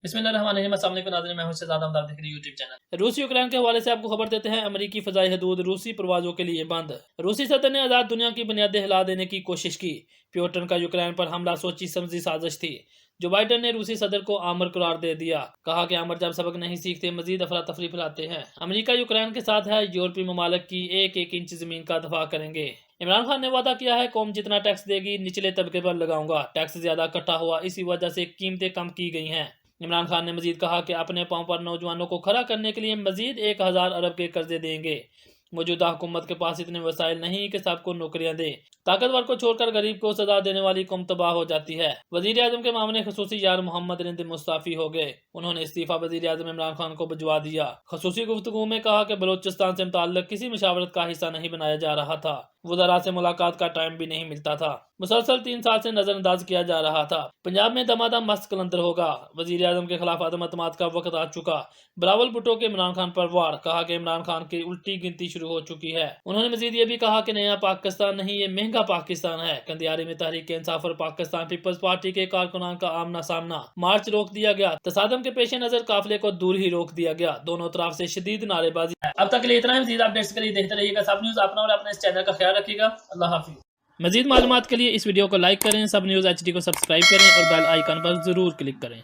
بسم اللہ الرحمن الرحیم، السلام علیکم ناظرین، میں ہوں شہزاد احمد، دیکھ رہے ہیں یوٹیوب چینل۔ روسی یوکرین کے حوالے سے آپ کو خبر دیتے ہیں، امریکی فضائی حدود روسی پروازوں کے لیے بند۔ روسی صدر نے آزاد دنیا کی بنیادیں ہلا دینے کی کوشش کی۔ پیوٹن کا یوکرین پر حملہ سوچی سمجھی سازش تھی۔ جو بائیڈن نے روسی صدر کو آمر قرار دے دیا، کہا کہ آمر جب سبق نہیں سیکھتے مزید افراتفری پھیلاتے ہیں۔ امریکہ یوکرین کے ساتھ ہے، یورپی ممالک کی ایک ایک انچ زمین کا دفاع کریں گے۔ عمران خان نے وعدہ کیا ہے، قوم جتنا ٹیکس دے گی نچلے طبقے پر لگاؤں گا۔ ٹیکس زیادہ اکٹھا ہوا، اسی وجہ سے قیمتیں کم کی گئی ہیں۔ عمران خان نے مزید کہا کہ اپنے پاؤں پر نوجوانوں کو کھڑا کرنے کے لیے مزید 1000 ارب کے قرضے دیں گے۔ موجودہ حکومت کے پاس اتنے وسائل نہیں کہ سب کو نوکریاں دے۔ طاقتور کو چھوڑ کر غریب کو سزا دینے والی قوم تباہ ہو جاتی ہے۔ وزیر اعظم کے معاون خصوصی یار محمد رند مستعفی ہو گئے۔ انہوں نے استعفیٰ وزیر اعظم عمران خان کو بھجوا دیا۔ خصوصی گفتگو میں کہا کہ بلوچستان سے متعلق کسی مشاورت کا حصہ نہیں بنایا جا رہا تھا۔ وزراء سے ملاقات کا ٹائم بھی نہیں ملتا تھا۔ مسلسل 3 سال سے نظر انداز کیا جا رہا تھا۔ پنجاب میں دمادم مست کلندر ہوگا۔ وزیر اعظم کے خلاف عدم اعتماد کا وقت آ چکا۔ بلاول بھٹو کے عمران خان پر وار، کہا کہ عمران خان کی الٹی گنتی شروع ہو چکی ہے۔ انہوں نے مزید یہ بھی کہا کہ نیا پاکستان نہیں، یہ مہنگا پاکستان ہے۔ کندیاری میں تحریک انصاف اور پاکستان پیپلز پارٹی کے کارکنان کا آمنا سامنا، مارچ روک دیا گیا۔ تصادم کے پیش نظر قافلے کو دور ہی روک دیا گیا۔ دونوں طرف سے شدید نعرے بازی ہے۔ اب تک کے لیے اتنا ہی، مزید اپڈیٹس کے لیے دیکھتے رہیے گا سب نیوز۔ اپنا اور اپنے اس چینل کا خیال رکھیے گا۔ اللہ حافظ۔ مزید معلومات کے لیے اس ویڈیو کو لائک کریں، سب نیوز HD کو سبسکرائب کریں اور بیل آئیکن پر ضرور کلک کریں۔